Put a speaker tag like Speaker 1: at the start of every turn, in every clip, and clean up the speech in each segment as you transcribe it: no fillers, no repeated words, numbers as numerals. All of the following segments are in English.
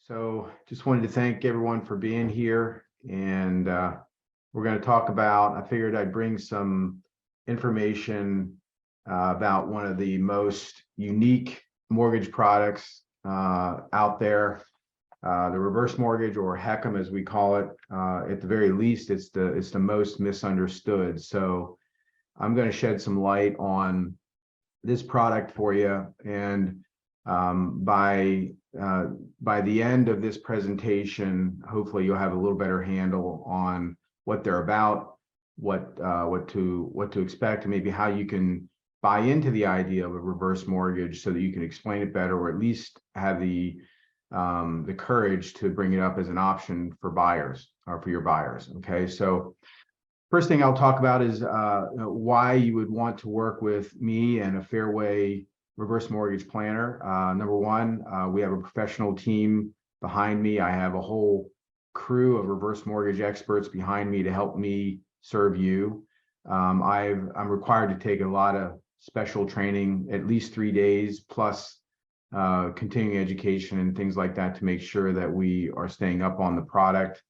Speaker 1: So just wanted to thank everyone for being here. And we're going to talk about, I figured I'd bring some information about one of the most unique mortgage products out there, the reverse mortgage, or HECM as we call it. At the very least, it's the most misunderstood. So I'm going to shed some light on this product for you. And by the end of this presentation, hopefully you'll have a little better handle on what they're about, what to expect, and maybe how you can buy into the idea of a reverse mortgage so that you can explain it better, or at least have the courage to bring it up as an option for buyers or for your buyers. Okay, so first thing I'll talk about is why you would want to work with me and a Fairway reverse mortgage planner. Number one, we have a professional team behind me. I have a whole crew of reverse mortgage experts behind me to help me serve you. I'm required to take a lot of special training, at least 3 days, plus continuing education and things like that to make sure that we are staying up on the product.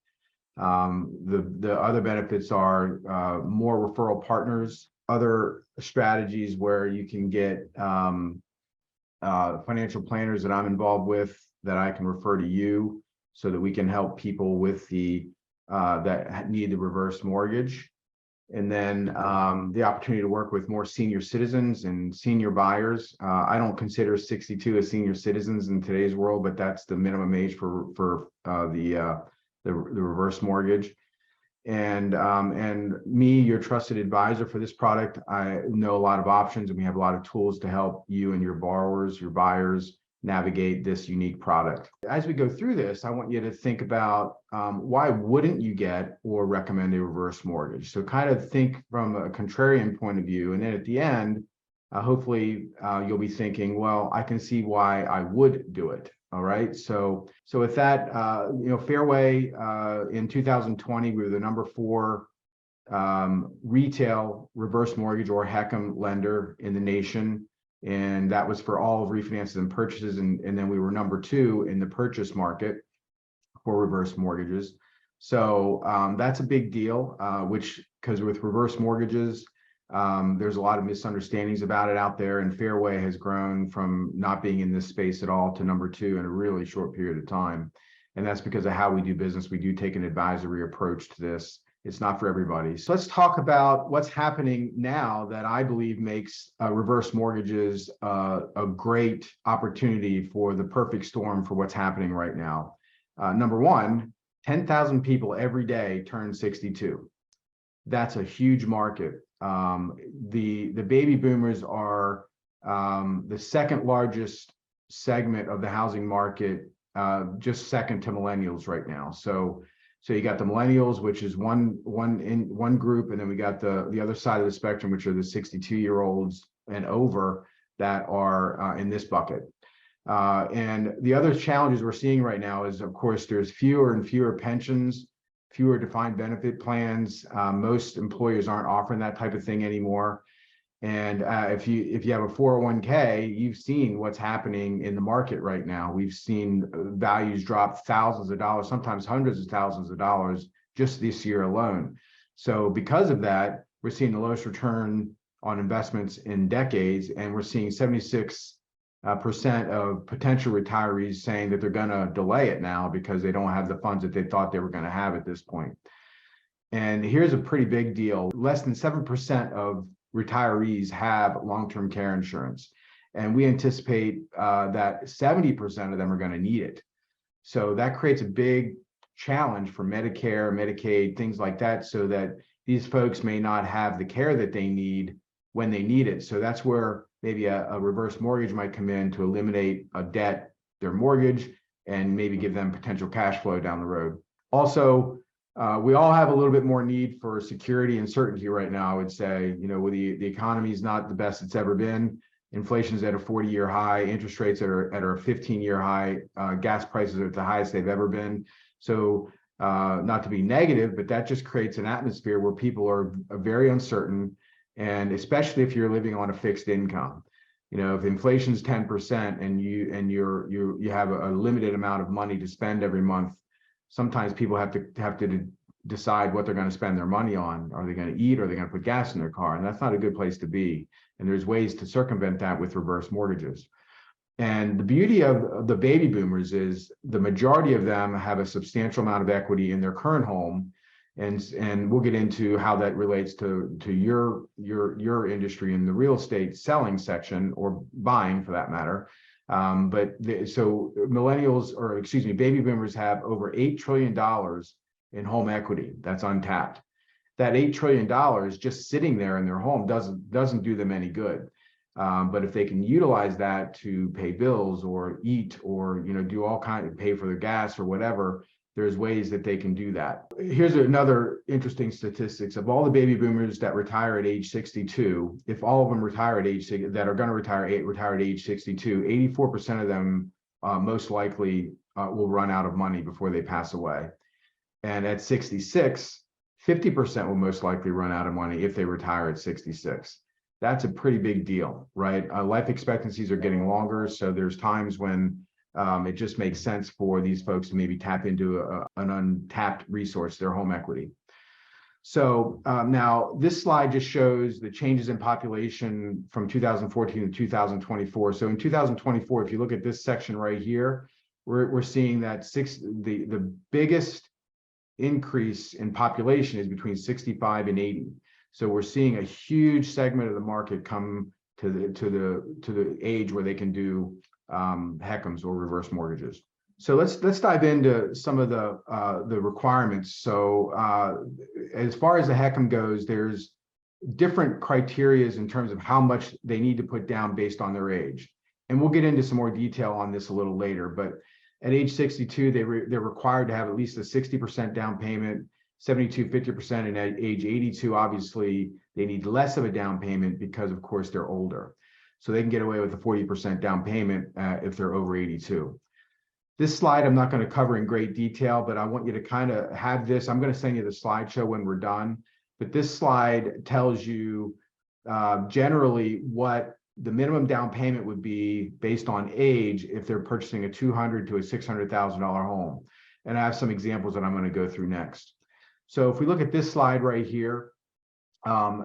Speaker 1: The other benefits are more referral partners, other strategies where you can get financial planners that I'm involved with that I can refer to you so that we can help people with that need the reverse mortgage. And then the opportunity to work with more senior citizens and senior buyers. I don't consider 62 as senior citizens in today's world, but that's the minimum age for the reverse mortgage. And me, your trusted advisor for this product, I know a lot of options, and we have a lot of tools to help you and your borrowers, your buyers, navigate this unique product. As we go through this, I want you to think about why wouldn't you get or recommend a reverse mortgage? So kind of think from a contrarian point of view, and then at the end, hopefully you'll be thinking, well, I can see why I would do it. All right. So with that, Fairway in 2020, we were the number 4 retail reverse mortgage or HECM lender in the nation. And that was for all of refinances and purchases. And then we were number 2 in the purchase market for reverse mortgages. So that's a big deal, because with reverse mortgages, there's a lot of misunderstandings about it out there, and Fairway has grown from not being in this space at all to number 2 in a really short period of time. And that's because of how we do business. We do take an advisory approach to this. It's not for everybody. So let's talk about what's happening now that I believe makes reverse mortgages a great opportunity for the perfect storm for what's happening right now. Number one, 10,000 people every day turn 62. That's a huge market. The baby boomers are the second largest segment of the housing market, just second to millennials right now. So you got the millennials, which is one group, and then we got the other side of the spectrum, which are the 62-year-olds and over that are in this bucket. And the other challenges we're seeing right now is, of course, there's fewer and fewer pensions, fewer defined benefit plans. Most employers aren't offering that type of thing anymore. And if you have a 401k, you've seen what's happening in the market right now. We've seen values drop thousands of dollars, sometimes hundreds of thousands of dollars just this year alone. So because of that, we're seeing the lowest return on investments in decades, and we're seeing 76% of potential retirees saying that they're going to delay it now because they don't have the funds that they thought they were going to have at this point. And here's a pretty big deal. Less than 7% of retirees have long-term care insurance. And we anticipate that 70% of them are going to need it. So that creates a big challenge for Medicare, Medicaid, things like that, so that these folks may not have the care that they need when they need it. So that's where maybe a reverse mortgage might come in to eliminate a debt, their mortgage, and maybe give them potential cash flow down the road. Also, we all have a little bit more need for security and certainty right now, I would say. With the economy is not the best it's ever been. Inflation's at a 40-year high, interest rates are at a 15-year high, gas prices are at the highest they've ever been. So not to be negative, but that just creates an atmosphere where people are very uncertain, and especially if you're living on a fixed income. if inflation's 10% and you have a limited amount of money to spend every month, sometimes people have to decide what they're going to spend their money on. Are they going to eat? Or are they going to put gas in their car? And that's not a good place to be. And there's ways to circumvent that with reverse mortgages. And the beauty of the baby boomers is the majority of them have a substantial amount of equity in their current home. And we'll get into how that relates to your industry in the real estate selling section, or buying for that matter. So millennials, or excuse me, baby boomers have over $8 trillion in home equity that's untapped. That $8 trillion just sitting there in their home doesn't do them any good. But if they can utilize that to pay bills or eat, or do all kinds of pay for their gas or whatever, there's ways that they can do that. Here's another interesting statistics. Of all the baby boomers that retire at age 62, if all of them retire at age that are going to retire at age 62, 84% of them most likely will run out of money before they pass away. And at 66, 50% will most likely run out of money if they retire at 66. That's a pretty big deal, right? Life expectancies are getting longer, so there's times when it just makes sense for these folks to maybe tap into an untapped resource, their home equity. So now this slide just shows the changes in population from 2014 to 2024. So in 2024, if you look at this section right here, we're seeing that the biggest increase in population is between 65 and 80. So we're seeing a huge segment of the market come to the age where they can do HECMs or reverse mortgages. So let's dive into some of the requirements. So as far as the HECM goes, there's different criterias in terms of how much they need to put down based on their age. And we'll get into some more detail on this a little later. But at age 62, they're required to have at least a 60% down payment, 72, 50%, and at age 82, obviously, they need less of a down payment because, of course, they're older. So they can get away with a 40% down payment if they're over 82. This slide I'm not going to cover in great detail, but I want you to kind of have this. I'm going to send you the slideshow when we're done. But this slide tells you generally what the minimum down payment would be based on age if they're purchasing a $200,000 to a $600,000 home. And I have some examples that I'm going to go through next. So if we look at this slide right here,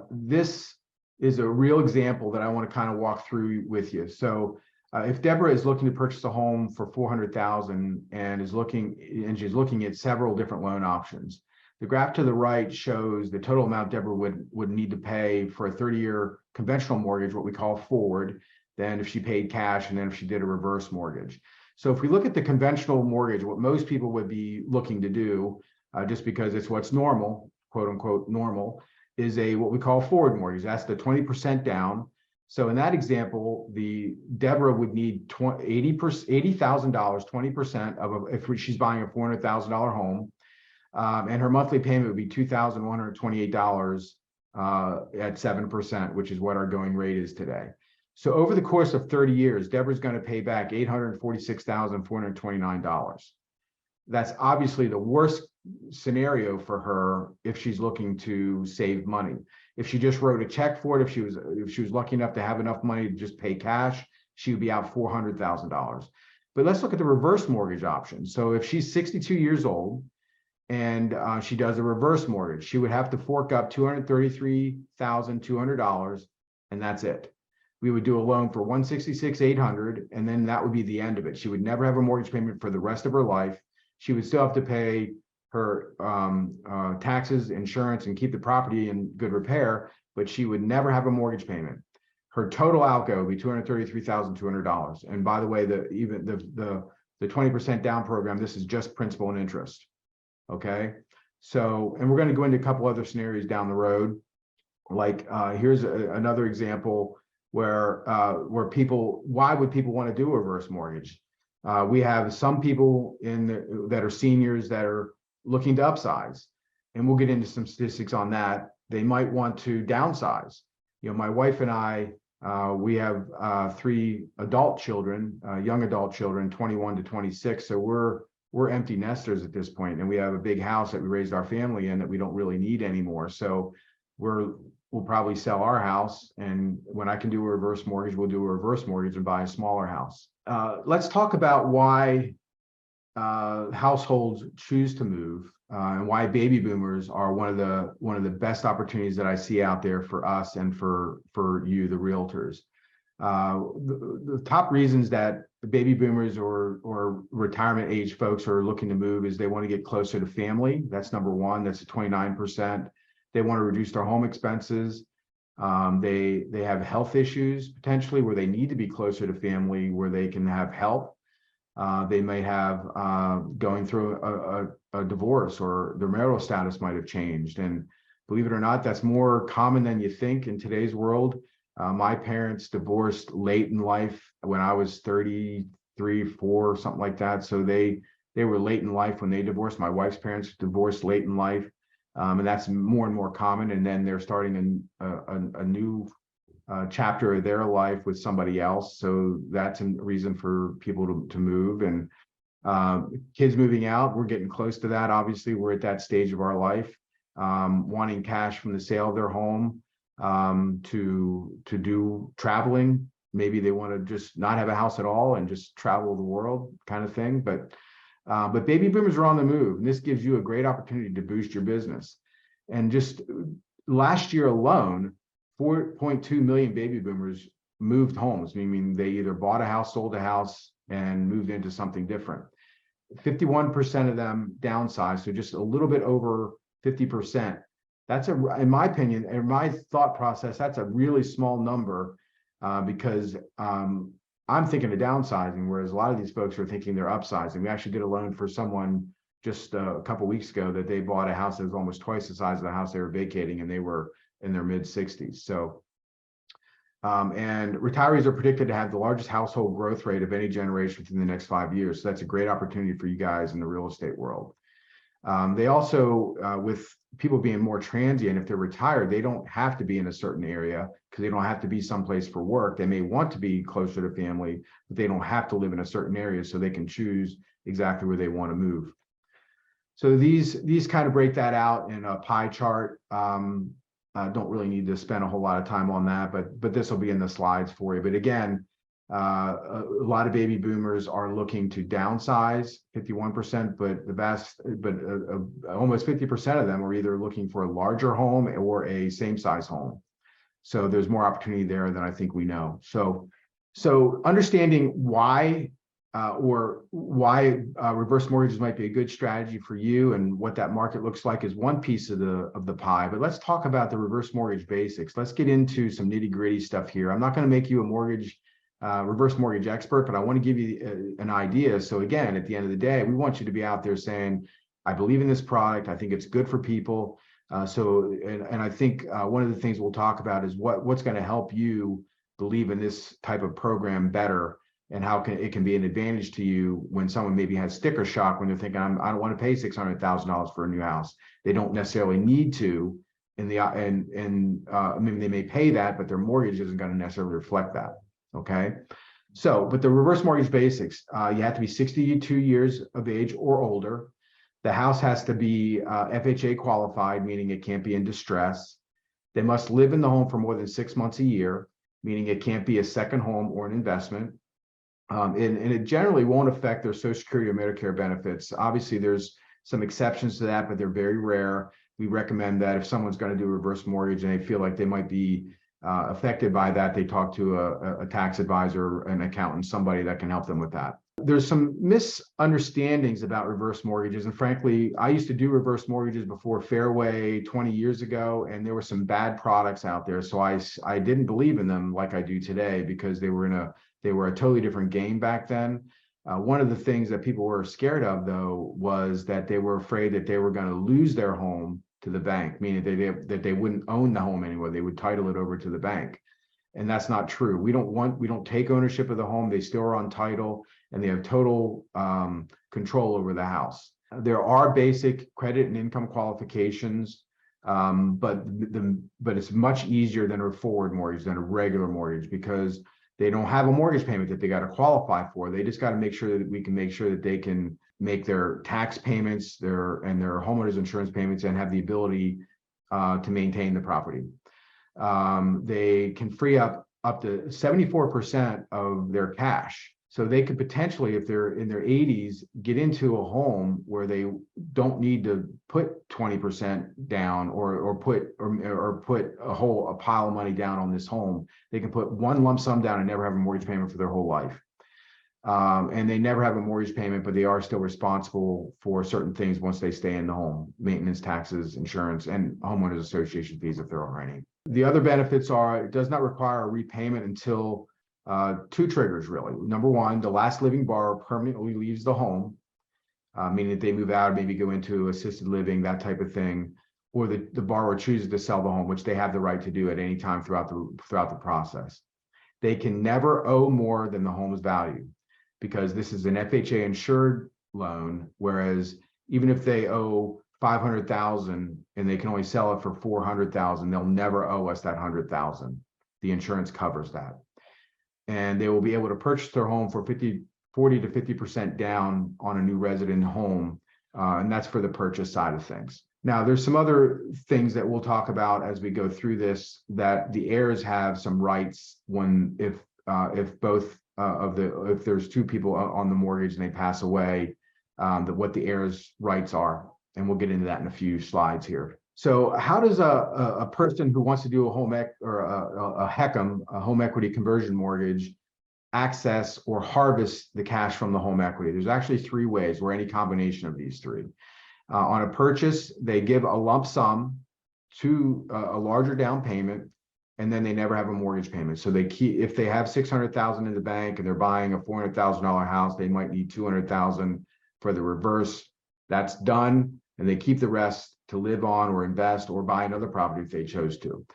Speaker 1: this is a real example that I want to kind of walk through with you. So if Deborah is looking to purchase a home for $400,000 and she's looking at several different loan options, the graph to the right shows the total amount Deborah would need to pay for a 30-year conventional mortgage, what we call forward, then if she paid cash, and then if she did a reverse mortgage. So if we look at the conventional mortgage, what most people would be looking to do, just because it's what's normal, quote unquote normal, is what we call forward mortgage. That's the 20% down. So in that example, Deborah would need $80,000, 20% if she's buying a $400,000 home, and her monthly payment would be $2,128 at 7%, which is what our going rate is today. So over the course of 30 years, Deborah's going to pay back $846,429. That's obviously the worst scenario for her if she's looking to save money. If she just wrote a check for it, if she was lucky enough to have enough money to just pay cash, she would be out $400,000. But let's look at the reverse mortgage option. So if she's 62 years old and she does a reverse mortgage, she would have to fork up $233,200, and that's it. We would do a loan for $166,800, and then that would be the end of it. She would never have a mortgage payment for the rest of her life. She would still have to pay her taxes, insurance, and keep the property in good repair, but she would never have a mortgage payment. Her total outgo would be $233,200. And by the way, the 20% down program, this is just principal and interest. Okay, so, and we're going to go into a couple other scenarios down the road. Like here's another example where why would people want to do a reverse mortgage? We have some people that are seniors that are looking to upsize, and we'll get into some statistics on that. They might want to downsize. My wife and I, we have 3 adult children, young adult children, 21 to 26. So we're empty nesters at this point, and we have a big house that we raised our family in that we don't really need anymore. So we're we'll probably sell our house, and when I can do a reverse mortgage, we'll do a reverse mortgage and buy a smaller house. Let's talk about why households choose to move, and why baby boomers are one of the best opportunities that I see out there for us and for you, the realtors. The top reasons that the baby boomers or retirement age folks are looking to move is they want to get closer to family. That's number one. That's 29%. They want to reduce their home expenses. They have health issues potentially where they need to be closer to family, where they can have help. They may have going through a divorce, or their marital status might have changed. And believe it or not, that's more common than you think in today's world. My parents divorced late in life when I was 33, 4, something like that. So they were late in life when they divorced. My wife's parents divorced late in life. And that's more and more common. And then they're starting a new chapter of their life with somebody else. So that's a reason for people to move. And kids moving out, we're getting close to that. Obviously, we're at that stage of our life, wanting cash from the sale of their home, to do traveling. Maybe they want to just not have a house at all and just travel the world kind of thing. But baby boomers are on the move, and this gives you a great opportunity to boost your business. And just last year alone, 4.2 million baby boomers moved homes, meaning they either bought a house, sold a house, and moved into something different. 51% of them downsized, so just a little bit over 50%. That's in my opinion, and my thought process, that's a really small number, because I'm thinking of downsizing, whereas a lot of these folks are thinking they're upsizing. We actually did a loan for someone just a couple of weeks ago that they bought a house that was almost twice the size of the house they were vacating, and they were in their mid 60s. So, and retirees are predicted to have the largest household growth rate of any generation within the next 5 years. So that's a great opportunity for you guys in the real estate world. They also, with people being more transient, if they're retired, they don't have to be in a certain area because they don't have to be someplace for work. They may want to be closer to family, but they don't have to live in a certain area, so they can choose exactly where they want to move. So these kind of break that out in a pie chart. Don't really need to spend a whole lot of time on that, but this will be in the slides for you. But again, a lot of baby boomers are looking to downsize, 51%, but almost 50% of them are either looking for a larger home or a same size home. So there's more opportunity there than I think we know. So understanding why reverse mortgages might be a good strategy for you and what that market looks like is one piece of the pie. But let's talk about the reverse mortgage basics. Let's get into some nitty-gritty stuff here. I'm not going to make you a reverse mortgage expert, but I want to give you an idea. So again, at the end of the day, we want you to be out there saying, I believe in this product. I think it's good for people. And I think one of the things we'll talk about is what's going to help you believe in this type of program better, and how it can be an advantage to you when someone maybe has sticker shock when they're thinking, I don't want to pay $600,000 for a new house. They don't necessarily need to, maybe they may pay that, but their mortgage isn't going to necessarily reflect that. Okay. So, but the reverse mortgage basics, you have to be 62 years of age or older. The house has to be FHA qualified, meaning it can't be in distress. They must live in the home for more than 6 months a year, meaning it can't be a second home or an investment. And it generally won't affect their Social Security or Medicare benefits. Obviously, there's some exceptions to that, but they're very rare. We recommend that if someone's going to do a reverse mortgage and they feel like they might be affected by that, they talk to a tax advisor, an accountant, somebody that can help them with that. There's some misunderstandings about reverse mortgages. And frankly, I used to do reverse mortgages before Fairway 20 years ago, and there were some bad products out there. So I didn't believe in them like I do today, because they were a totally different game back then. One of the things that people were scared of, though, was that they were afraid that they were going to lose their home to the bank, meaning that they wouldn't own the home anymore. They would title it over to the bank. And that's not true. We don't take ownership of the home. They still are on title, and they have total control over the house. There are basic credit and income qualifications, but it's much easier than a forward mortgage, than a regular mortgage, because they don't have a mortgage payment that they got to qualify for. They just got to make sure that we can make sure that they can make their tax payments, their homeowners insurance payments, and have the ability to maintain the property. they can free up to 74% of their cash. So they could potentially, if they're in their 80s, get into a home where they don't need to put 20% down or put a pile of money down on this home. They can put one lump sum down and never have a mortgage payment for their whole life. And they never have a mortgage payment, but they are still responsible for certain things once they stay in the home: maintenance, taxes, insurance, and homeowners association fees if there are any. The other benefits are it does not require a repayment until two triggers, really. Number one, the last living borrower permanently leaves the home, meaning that they move out, maybe go into assisted living, that type of thing, or the borrower chooses to sell the home, which they have the right to do at any time throughout the process. They can never owe more than the home's value, because this is an FHA insured loan, whereas even if they owe $500,000 and they can only sell it for $400,000, they'll never owe us that $100,000. The insurance covers that. And they will be able to purchase their home for 40 to 50% down on a new resident home. And that's for the purchase side of things. Now, there's some other things that we'll talk about as we go through this, that the heirs have some rights if there's two people on the mortgage and they pass away, what the heirs' rights are. And we'll get into that in a few slides here. So how does a person who wants to do a HECM, a home equity conversion mortgage, access or harvest the cash from the home equity? There's actually three ways, or any combination of these three. On a purchase, they give a lump sum to a larger down payment, and then they never have a mortgage payment. So if they have $600,000 in the bank and they're buying a $400,000 house, they might need $200,000 for the reverse. That's done, and they keep the rest to live on or invest or buy another property if they chose to.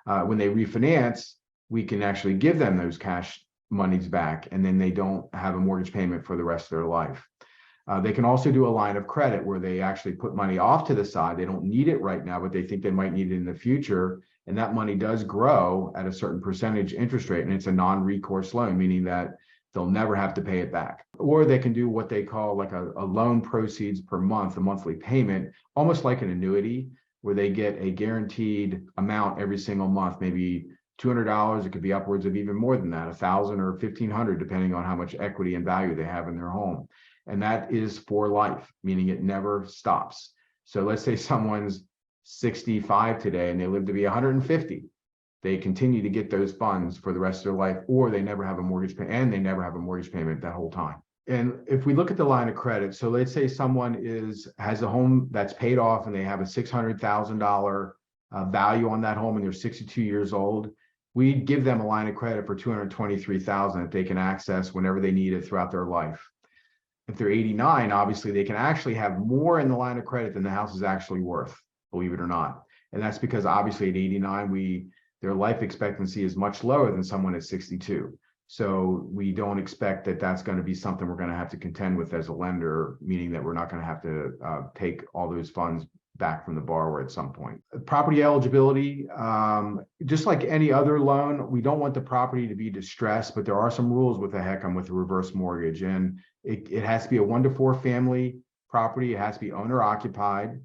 Speaker 1: When they refinance, we can actually give them those cash monies back, and then they don't have a mortgage payment for the rest of their life. They can also do a line of credit where they actually put money off to the side. They don't need it right now, but they think they might need it in the future. And that money does grow at a certain percentage interest rate, and it's a non-recourse loan, meaning that they'll never have to pay it back. Or they can do what they call like a loan proceeds per month, a monthly payment, almost like an annuity, where they get a guaranteed amount every single month, maybe $200. It could be upwards of even more than that, $1,000 or $1,500, depending on how much equity and value they have in their home. And that is for life, meaning it never stops. So let's say someone's 65 today and they live to be 150. They continue to get those funds for the rest of their life, or they never have a mortgage payment, and they never have a mortgage payment that whole time. And if we look at the line of credit, so let's say someone has a home that's paid off and they have a $600,000 value on that home and they're 62 years old, we'd give them a line of credit for $223,000 that they can access whenever they need it throughout their life. If they're 89, obviously they can actually have more in the line of credit than the house is actually worth, believe it or not. And that's because obviously at 89, their life expectancy is much lower than someone at 62. So we don't expect that that's going to be something we're going to have to contend with as a lender, meaning that we're not going to have to take all those funds back from the borrower at some point. Property eligibility, just like any other loan, we don't want the property to be distressed, but there are some rules with a HECM, with a reverse mortgage, and it has to be a 1 to 4 family property. It has to be owner occupied.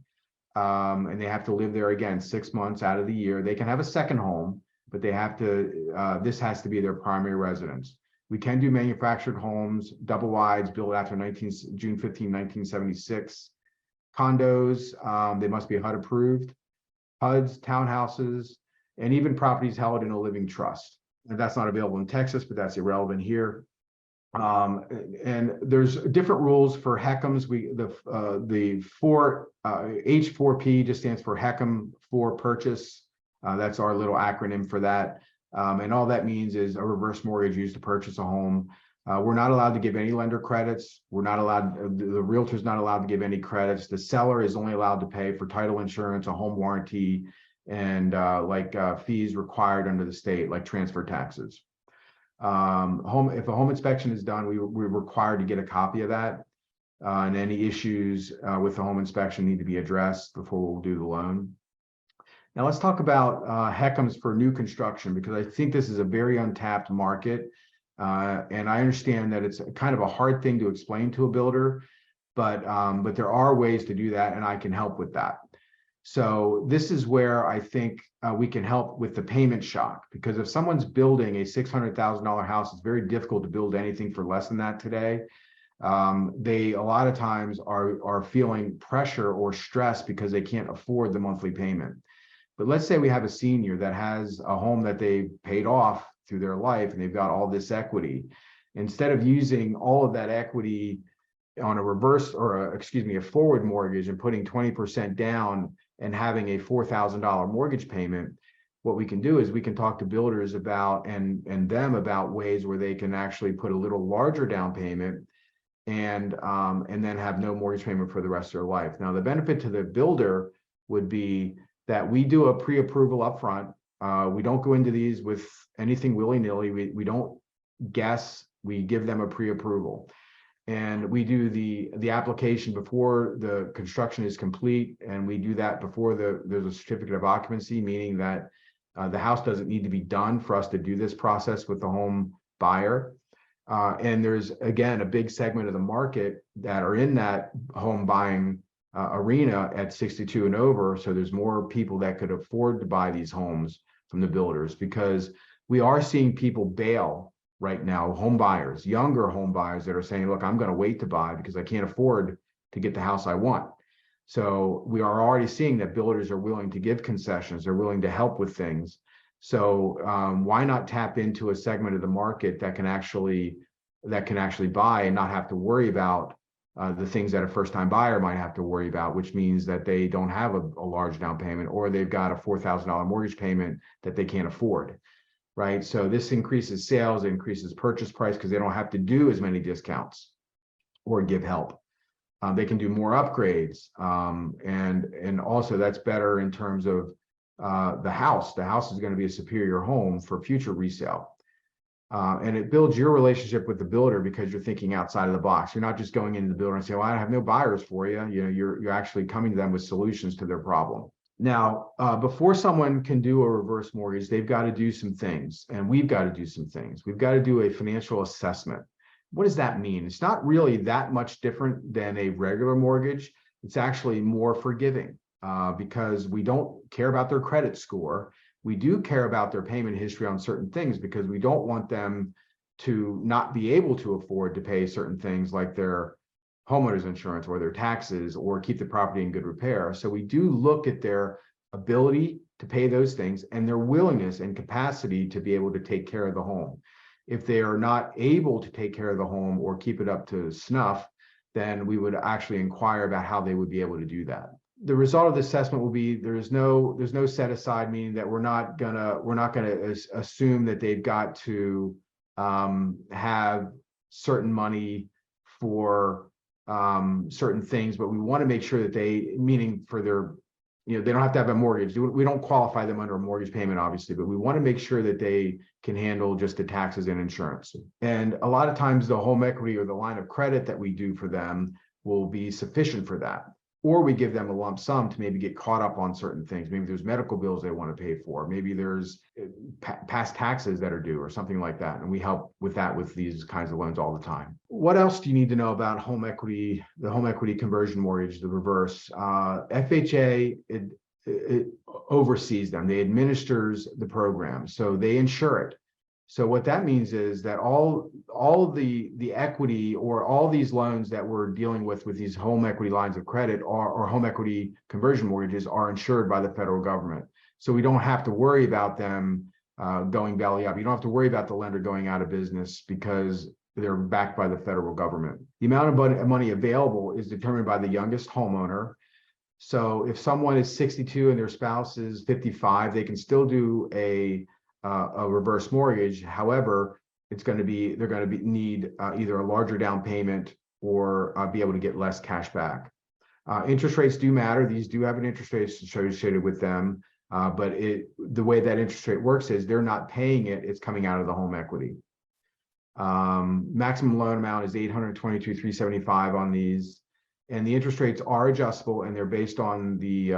Speaker 1: And they have to live there, again, 6 months out of the year. They can have a second home, but they have to, this has to be their primary residence. We can do manufactured homes, double wides built after June 15, 1976. Condos, they must be HUD approved. HUDs, townhouses, and even properties held in a living trust. And that's not available in Texas, but that's irrelevant here. And there's different rules for HECMs. H4P just stands for HECM for purchase. That's our little acronym for that. And all that means is a reverse mortgage used to purchase a home. We're not allowed to give any lender credits. We're not allowed, the realtor's not allowed to give any credits. The seller is only allowed to pay for title insurance, a home warranty, and fees required under the state, like transfer taxes. If a home inspection is done, we're required to get a copy of that, and any issues with the home inspection need to be addressed before we'll do the loan. Now let's talk about HECMs for new construction, because I think this is a very untapped market, and I understand that it's kind of a hard thing to explain to a builder, but there are ways to do that, and I can help with that. So this is where I think we can help with the payment shock, because if someone's building a $600,000 house, it's very difficult to build anything for less than that today. They a lot of times are feeling pressure or stress because they can't afford the monthly payment. But let's say we have a senior that has a home that they paid off through their life and they've got all this equity. Instead of using all of that equity on a reverse or a forward mortgage and putting 20% down and having a $4,000 mortgage payment, what we can do is we can talk to builders about and them about ways where they can actually put a little larger down payment and then have no mortgage payment for the rest of their life. Now, the benefit to the builder would be that we do a pre-approval upfront. We don't go into these with anything willy-nilly. We don't guess. We give them a pre-approval. And we do the application before the construction is complete, and we do that before there's a certificate of occupancy, meaning that the house doesn't need to be done for us to do this process with the home buyer. And there's, again, a big segment of the market that are in that home buying arena at 62 and over. So there's more people that could afford to buy these homes from the builders, because we are seeing people bail right now, home buyers, younger home buyers that are saying, look, I'm going to wait to buy because I can't afford to get the house I want. So we are already seeing that builders are willing to give concessions. They're willing to help with things. So why not tap into a segment of the market that can actually buy and not have to worry about the things that a first-time buyer might have to worry about, which means that they don't have a large down payment, or they've got a $4,000 mortgage payment that they can't afford. Right. So this increases sales, increases purchase price, because they don't have to do as many discounts or give help. They can do more upgrades. And also that's better in terms of the house. The house is going to be a superior home for future resale. And it builds your relationship with the builder because you're thinking outside of the box. You're not just going into the builder and saying, well, I have no buyers for you. You know, you're actually coming to them with solutions to their problem. Now, before someone can do a reverse mortgage, they've got to do some things, and we've got to do some things. We've got to do a financial assessment. What does that mean? It's not really that much different than a regular mortgage. It's actually more forgiving because we don't care about their credit score. We do care about their payment history on certain things because we don't want them to not be able to afford to pay certain things like their homeowners insurance or their taxes or keep the property in good repair. So we do look at their ability to pay those things and their willingness and capacity to be able to take care of the home. If they are not able to take care of the home or keep it up to snuff, then we would actually inquire about how they would be able to do that. The result of the assessment will be there's no set aside, meaning that we're not gonna assume that they've got to have certain money for certain things, but we want to make sure that meaning for their, they don't have to have a mortgage. We don't qualify them under a mortgage payment, obviously, but we want to make sure that they can handle just the taxes and insurance. And a lot of times the home equity or the line of credit that we do for them will be sufficient for that. Or we give them a lump sum to maybe get caught up on certain things. Maybe there's medical bills they want to pay for. Maybe there's past taxes that are due or something like that. And we help with that with these kinds of loans all the time. What else do you need to know about home equity, the home equity conversion mortgage, the reverse? FHA, it oversees them. They administers the program. So they insure it. So what that means is that all the equity or all these loans that we're dealing with these home equity lines of credit or home equity conversion mortgages are insured by the federal government. So we don't have to worry about them going belly up. You don't have to worry about the lender going out of business because they're backed by the federal government. The amount of money available is determined by the youngest homeowner. So if someone is 62 and their spouse is 55, they can still do a reverse mortgage. However, they're going to need either a larger down payment or be able to get less cash back. Interest rates do matter. These do have an interest rate associated with them, but the way that interest rate works is they're not paying it; it's coming out of the home equity. Maximum loan amount is $822,375 on these, and the interest rates are adjustable, and they're based on the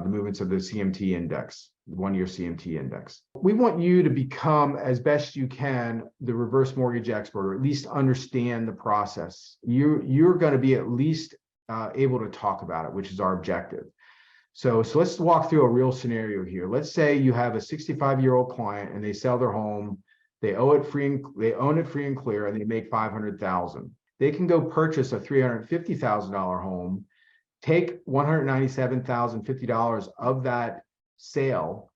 Speaker 1: movements of the CMT index. 1-year CMT index. We want you to become, as best you can, the reverse mortgage expert, or at least understand the process. You're going to be at least able to talk about it, which is our objective. So let's walk through a real scenario here. Let's say you have a 65-year-old client and they sell their home, they own it free and clear, and they make $500,000. They can go purchase a $350,000 home, take $197,050 of that sale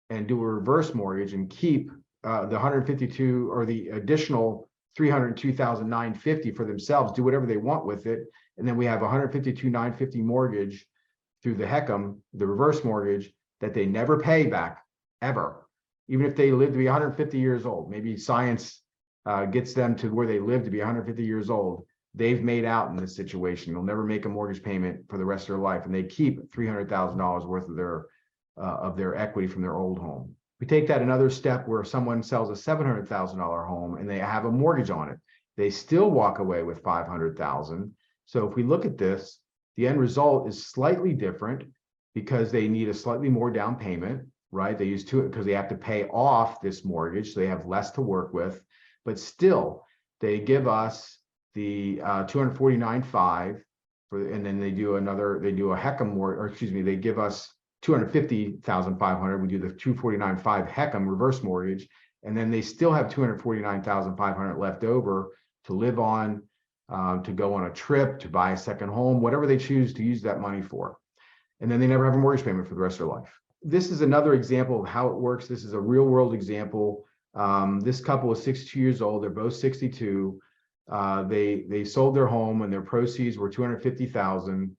Speaker 1: and do a reverse mortgage and keep the 152 or the additional 302,950 for themselves, do whatever they want with it. And then we have 152,950 mortgage through the HECM, the reverse mortgage, that they never pay back ever, even if they live to be 150 years old. Maybe science gets them to where they live to be 150 years old. They've made out in this situation. They'll never make a mortgage payment for the rest of their life, and they keep $300,000 worth of their equity from their old home. We take that another step where someone sells a $700,000 home and they have a mortgage on it. They still walk away with $500,000. So if we look at this, the end result is slightly different because they need a slightly more down payment, right? They use two because they have to pay off this mortgage, so they have less to work with. But still, they give us the 249.5 for, and then they do a HECM mortgage, or excuse me, they give us 250,500. We do the 249.5 HECM reverse mortgage, and then they still have 249,500 left over to live on, to go on a trip, to buy a second home, whatever they choose to use that money for. And then they never have a mortgage payment for the rest of their life. This is another example of how it works. This is a real world example. This couple is 62 years old. They're both 62. They sold their home and their proceeds were $250,000.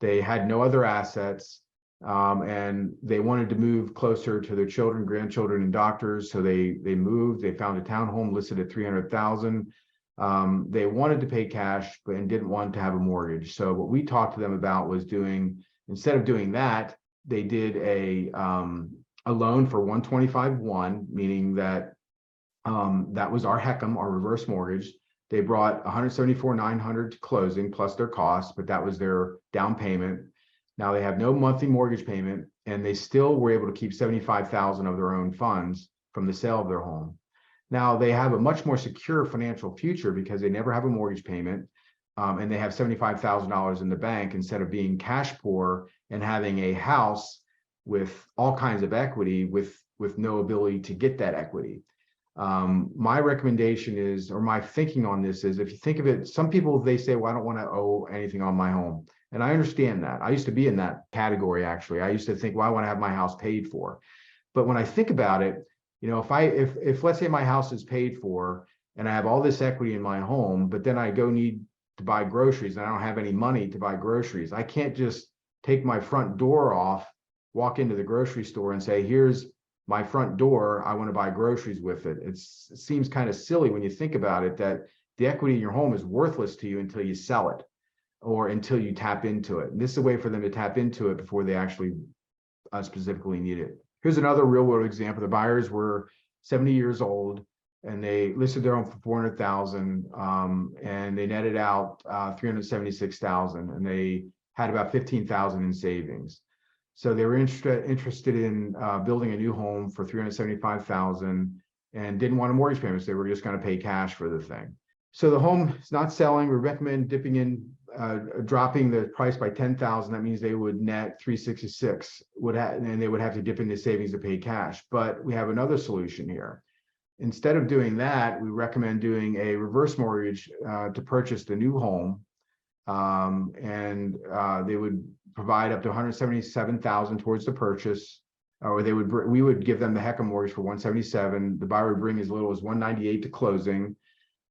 Speaker 1: They had no other assets, and they wanted to move closer to their children, grandchildren, and doctors. So they moved. They found a townhome listed at $300,000. They wanted to pay cash, and didn't want to have a mortgage. So what we talked to them about was instead of doing that, they did a loan for 125.1, meaning that that was our HECM, our reverse mortgage. They brought 174,900 to closing plus their costs, but that was their down payment. Now they have no monthly mortgage payment, and they still were able to keep 75,000 of their own funds from the sale of their home. Now they have a much more secure financial future because they never have a mortgage payment, and they have $75,000 in the bank instead of being cash poor and having a house with all kinds of equity with no ability to get that equity. My recommendation is, or my thinking on this is, if you think of it, some people, they say, well, I don't want to owe anything on my home. And I understand that. I used to be in that category, actually. I used to think, well, I want to have my house paid for. But when I think about it, if let's say my house is paid for and I have all this equity in my home, but then I need to buy groceries and I don't have any money to buy groceries, I can't just take my front door off, walk into the grocery store and say, here's my front door, I want to buy groceries with it. It seems kind of silly when you think about it, that the equity in your home is worthless to you until you sell it or until you tap into it. And this is a way for them to tap into it before they actually specifically need it. Here's another real world example. The buyers were 70 years old and they listed their home for 400,000, and they netted out 376,000, and they had about 15,000 in savings. So they were interested in building a new home for 375,000 and didn't want a mortgage payment. So they were just going to pay cash for the thing. So the home is not selling. We recommend dropping the price by 10,000. That means they would net 366, and they would have to dip into savings to pay cash. But we have another solution here. Instead of doing that, we recommend doing a reverse mortgage to purchase the new home. They would provide up to 177,000 towards the purchase, or we would give them the HECM mortgage for 177. The buyer would bring as little as 198 to closing,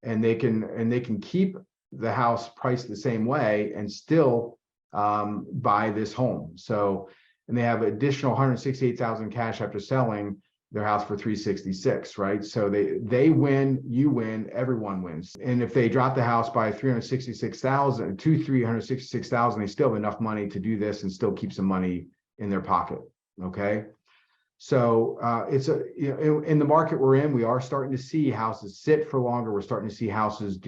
Speaker 1: and they can keep the house priced the same way and still buy this home. So, and they have additional 168,000 cash after selling their house for 366, right? So they win, you win, everyone wins. And if they drop the house by 366,000 to 366,000, they still have enough money to do this and still keep some money in their pocket. Okay. So it's in the market we're in, we are starting to see houses sit for longer. We're starting to see houses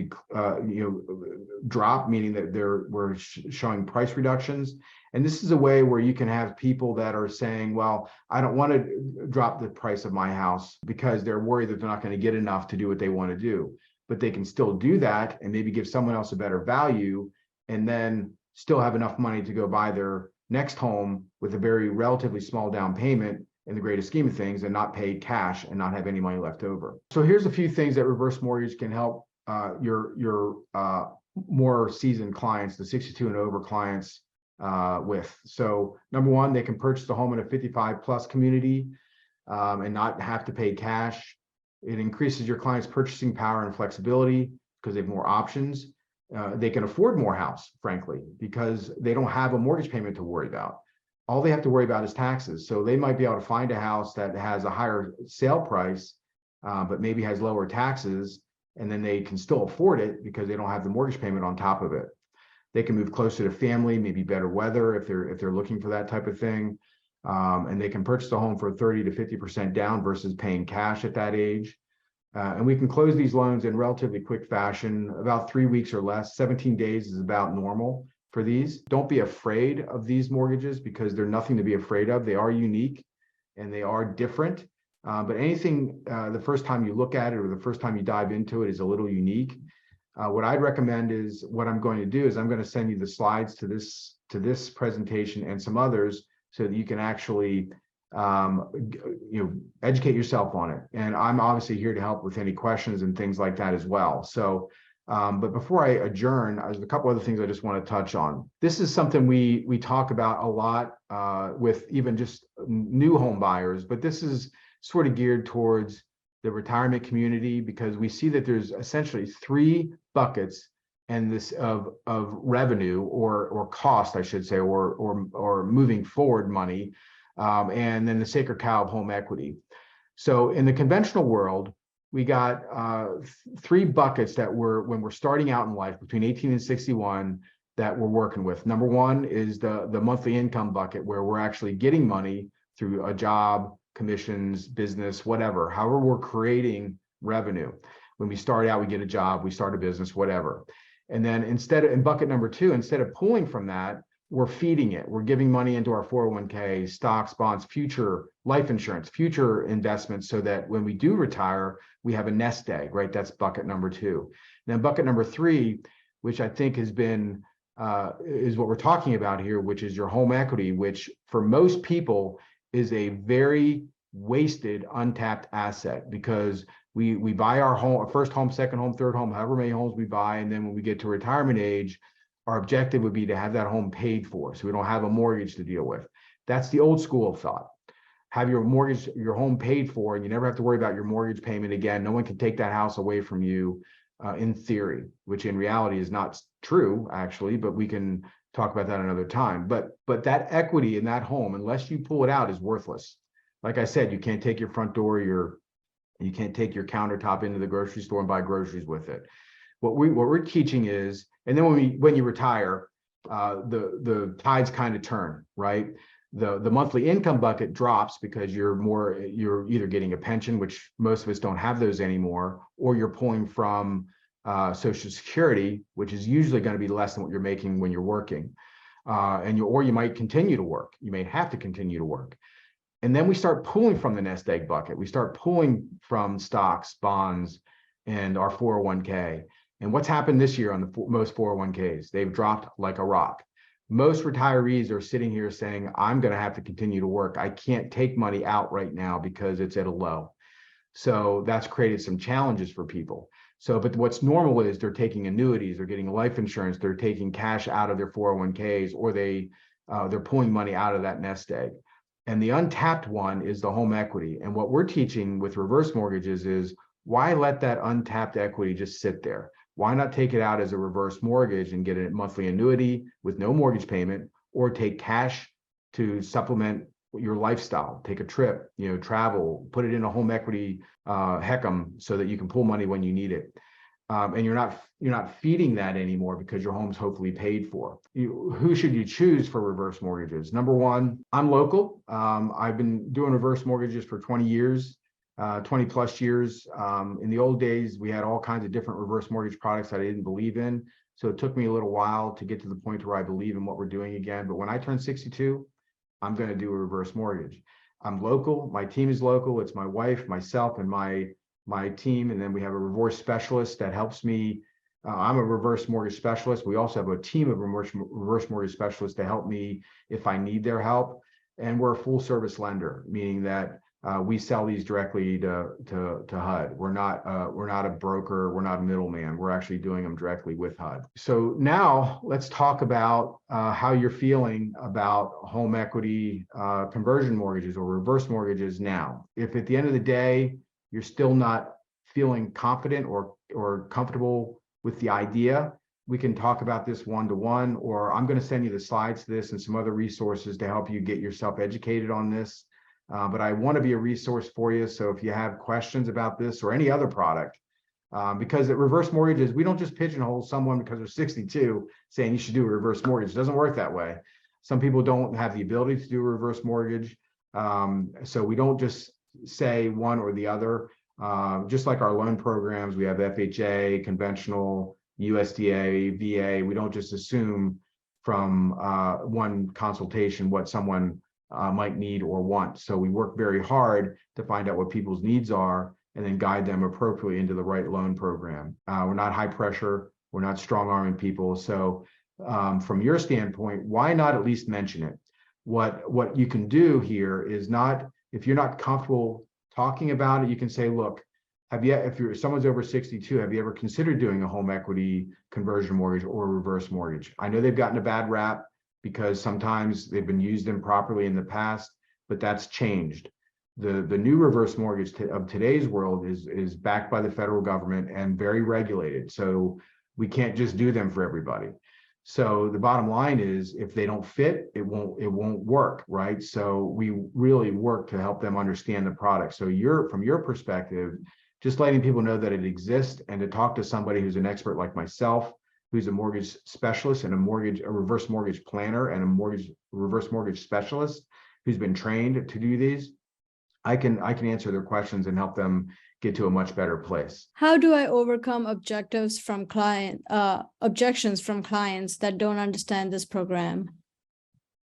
Speaker 1: drop, meaning that we're showing price reductions. And this is a way where you can have people that are saying, well, I don't want to drop the price of my house because they're worried that they're not going to get enough to do what they want to do. But they can still do that and maybe give someone else a better value and then still have enough money to go buy their next home with a very relatively small down payment in the greatest scheme of things and not pay cash and not have any money left over. So here's a few things that reverse mortgage can help your more seasoned clients, the 62 and over clients with. So number one, they can purchase the home in a 55 plus community and not have to pay cash. It increases your client's purchasing power and flexibility because they have more options. They can afford more house, frankly, because they don't have a mortgage payment to worry about. All they have to worry about is taxes. So they might be able to find a house that has a higher sale price, but maybe has lower taxes, and then they can still afford it because they don't have the mortgage payment on top of it. They can move closer to family, maybe better weather if they're looking for that type of thing. And they can purchase a home for 30 to 50% down versus paying cash at that age. And we can close these loans in relatively quick fashion, about 3 weeks or less. 17 days is about normal for these. Don't be afraid of these mortgages because they're nothing to be afraid of. They are unique and they are different. But anything, the first time you look at it or the first time you dive into it is a little unique. What I'd recommend is what I'm going to do is I'm going to send you the slides to this presentation and some others so that you can actually educate yourself on it. And I'm obviously here to help with any questions and things like that as well. So, but before I adjourn, there's a couple other things I just want to touch on. This is something we talk about a lot with even just new home buyers, but this is sort of geared towards the retirement community because we see that there's essentially 3 buckets and this of revenue or cost, I should say, or moving forward money. And then the sacred cow of home equity. So in the conventional world, we got 3 buckets that when we're starting out in life between 18 and 61 that we're working with. Number one is the monthly income bucket where we're actually getting money through a job, commissions, business, whatever, however we're creating revenue. When we start out, we get a job, we start a business, whatever. And then in bucket number 2, instead of pulling from that, we're feeding it. We're giving money into our 401k, stocks, bonds, future life insurance, future investments, so that when we do retire, we have a nest egg, right? That's bucket number 2. Then bucket number 3, which I think has been, is what we're talking about here, which is your home equity, which for most people is a very wasted, untapped asset because we buy our home, our first home, second home, third home, however many homes we buy. And then when we get to retirement age, our objective would be to have that home paid for, so we don't have a mortgage to deal with. That's the old school thought. Have your mortgage, your home paid for, and you never have to worry about your mortgage payment again. No one can take that house away from you in theory, which in reality is not true, actually, but we can talk about that another time. But that equity in that home, unless you pull it out, is worthless. Like I said, you can't take your front door, you can't take your countertop into the grocery store and buy groceries with it. What we're teaching is, and then when you retire, the tides kind of turn, right? The monthly income bucket drops because you're either getting a pension, which most of us don't have those anymore, or you're pulling from Social Security, which is usually going to be less than what you're making when you're working, or you might continue to work. You may have to continue to work. And then we start pulling from the nest egg bucket. We start pulling from stocks, bonds, and our 401k. And what's happened this year on most 401ks? They've dropped like a rock. Most retirees are sitting here saying, I'm going to have to continue to work. I can't take money out right now because it's at a low. So that's created some challenges for people. So, but what's normal is they're taking annuities, they're getting life insurance, they're taking cash out of their 401ks, or they're pulling money out of that nest egg. And the untapped one is the home equity. And what we're teaching with reverse mortgages is, why let that untapped equity just sit there? Why not take it out as a reverse mortgage and get a monthly annuity with no mortgage payment, or take cash to supplement your lifestyle, take a trip, travel, put it in a home equity HECM so that you can pull money when you need it. And you're not feeding that anymore because your home's hopefully paid for. Who should you choose for reverse mortgages? Number one, I'm local. I've been doing reverse mortgages for 20 years. 20 plus years. In the old days, we had all kinds of different reverse mortgage products that I didn't believe in. So it took me a little while to get to the point where I believe in what we're doing again. But when I turn 62, I'm going to do a reverse mortgage. I'm local. My team is local. It's my wife, myself, and my team. And then we have a reverse specialist that helps me I'm a reverse mortgage specialist. We also have a team of reverse mortgage specialists to help me if I need their help. And we're a full service lender, meaning that we sell these directly to HUD. We're not a broker. We're not a middleman. We're actually doing them directly with HUD. So now let's talk about how you're feeling about home equity conversion mortgages or reverse mortgages now. If at the end of the day, you're still not feeling confident or comfortable with the idea, we can talk about this one-to-one, or I'm going to send you the slides to this and some other resources to help you get yourself educated on this. But I want to be a resource for you. So if you have questions about this or any other product, because at reverse mortgages, we don't just pigeonhole someone because they're 62 saying you should do a reverse mortgage. It doesn't work that way. Some people don't have the ability to do a reverse mortgage. So we don't just say one or the other. Just like our loan programs, we have FHA, conventional, USDA, VA. We don't just assume from one consultation what someone might need or want. So we work very hard to find out what people's needs are and then guide them appropriately into the right loan program. We're not high pressure. We're not strong arming people. So from your standpoint, why not at least mention it? What you can do here is not, if you're not comfortable talking about it, you can say, look, if someone's over 62, have you ever considered doing a home equity conversion mortgage or reverse mortgage? I know they've gotten a bad rap because sometimes they've been used improperly in the past, but that's changed. The new reverse mortgage of today's world is backed by the federal government and very regulated. So we can't just do them for everybody. So the bottom line is, if they don't fit, it won't work, right? So we really work to help them understand the product. So from your perspective, just letting people know that it exists and to talk to somebody who's an expert like myself, who's a mortgage specialist and a reverse mortgage planner and a reverse mortgage specialist who's been trained to do these, I can answer their questions and help them get to a much better place.
Speaker 2: How do I overcome objections from clients that don't understand this program?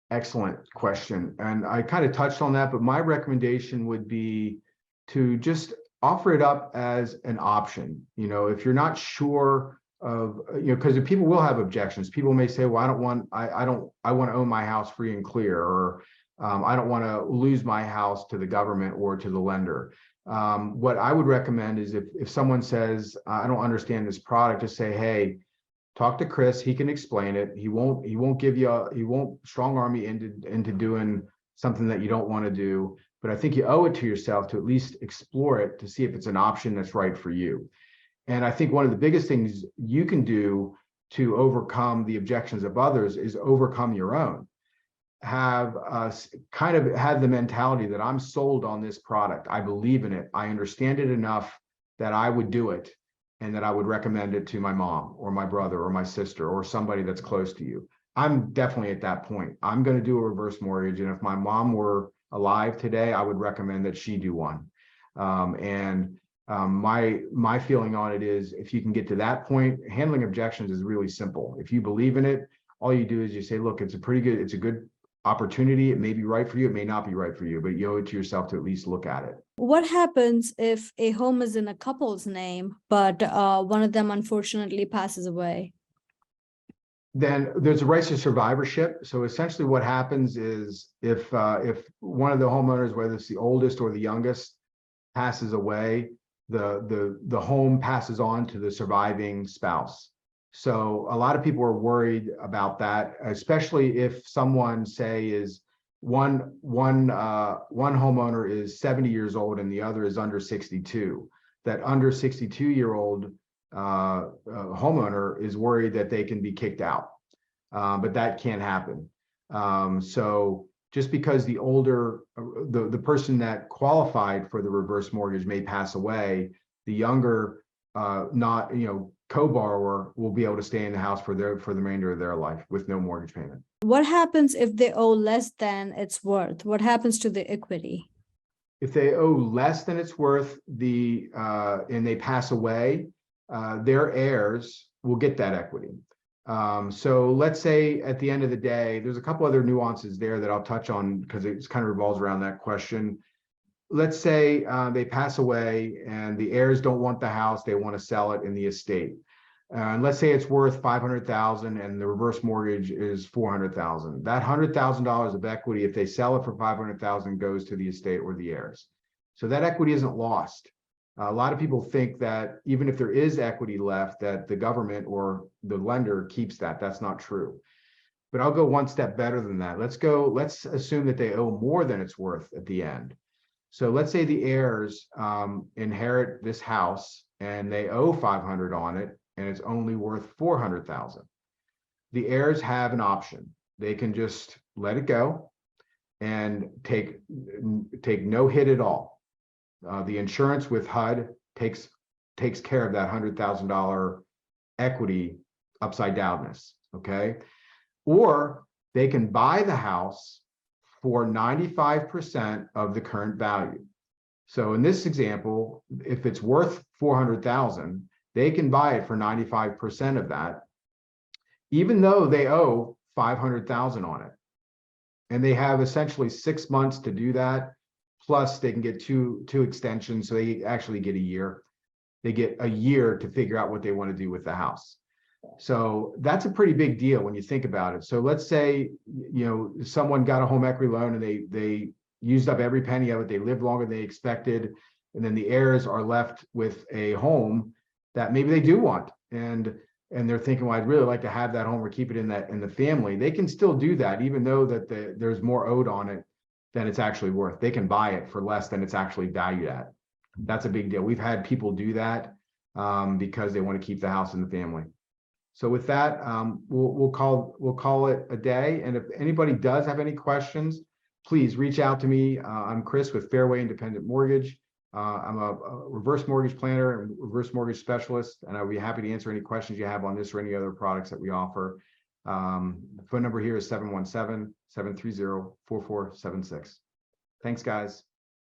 Speaker 1: Excellent question. And I kind of touched on that, but my recommendation would be to just offer it up as an option. You know, if you're not sure of, you know, because people will have objections. People may say, well, I want to own my house free and clear, or I don't want to lose my house to the government or to the lender. What I would recommend is if someone says, I don't understand this product, just say, hey, talk to Chris. He can explain it. He won't strong arm you into doing something that you don't want to do. But I think you owe it to yourself to at least explore it to see if it's an option that's right for you. And I think one of the biggest things you can do to overcome the objections of others is overcome your own. Have the mentality that I'm sold on this product. I believe in it. I understand it enough that I would do it and that I would recommend it to my mom or my brother or my sister or somebody that's close to you. I'm definitely at that point. I'm going to do a reverse mortgage. And if my mom were alive today, I would recommend that she do one. My feeling on it is, if you can get to that point, handling objections is really simple. If you believe in it, all you do is you say, look, it's a good opportunity. It may be right for you. It may not be right for you, but you owe it to yourself to at least look at it.
Speaker 2: What happens if a home is in a couple's name, but one of them unfortunately passes away?
Speaker 1: Then there's a right to survivorship. So essentially what happens is if one of the homeowners, whether it's the oldest or the youngest, passes away, the home passes on to the surviving spouse. So a lot of people are worried about that, especially if someone, say, is one homeowner is 70 years old and the other is under 62. That under 62-year-old homeowner is worried that they can be kicked out, but that can't happen. So just because the older, the person that qualified for the reverse mortgage may pass away, the younger, co-borrower will be able to stay in the house for the remainder of their life with no mortgage payment.
Speaker 2: What happens if they owe less than it's worth? What happens to the equity?
Speaker 1: If they owe less than it's worth, and they pass away, their heirs will get that equity. So let's say at the end of the day, there's a couple other nuances there that I'll touch on because it kind of revolves around that question. Let's say they pass away and the heirs don't want the house, they want to sell it in the estate. And let's say it's worth 500,000 and the reverse mortgage is 400,000. That $100,000 of equity, if they sell it for 500,000, goes to the estate or the heirs. So that equity isn't lost. A lot of people think that even if there is equity left, that the government or the lender keeps that. That's not true. But I'll go one step better than that. Let's assume that they owe more than it's worth at the end. So let's say the heirs inherit this house and they owe 500 on it, and it's only worth 400,000. The heirs have an option. They can just let it go and take no hit at all. The insurance with HUD takes care of that $100,000 equity upside downness, okay? Or they can buy the house for 95% of the current value. So in this example, if it's worth 400,000, they can buy it for 95% of that, even though they owe 500,000 on it. And they have essentially 6 months to do that. Plus they can get two extensions. So they actually get a year. They get a year to figure out what they want to do with the house. So that's a pretty big deal when you think about it. So let's say, someone got a home equity loan and they used up every penny of it. They lived longer than they expected. And then the heirs are left with a home that maybe they do want. And they're thinking, well, I'd really like to have that home or keep it in the family. They can still do that, even though that there's more owed on it than it's actually worth. They can buy it for less than it's actually valued at. That's a big deal. We've had people do that because they want to keep the house in the family. So with that, we'll call it a day. And if anybody does have any questions, please reach out to me. I'm Chris with Fairway Independent Mortgage. I'm a reverse mortgage planner and reverse mortgage specialist, and I'll be happy to answer any questions you have on this or any other products that we offer. The phone number here is 717-730-4476. Thanks, guys.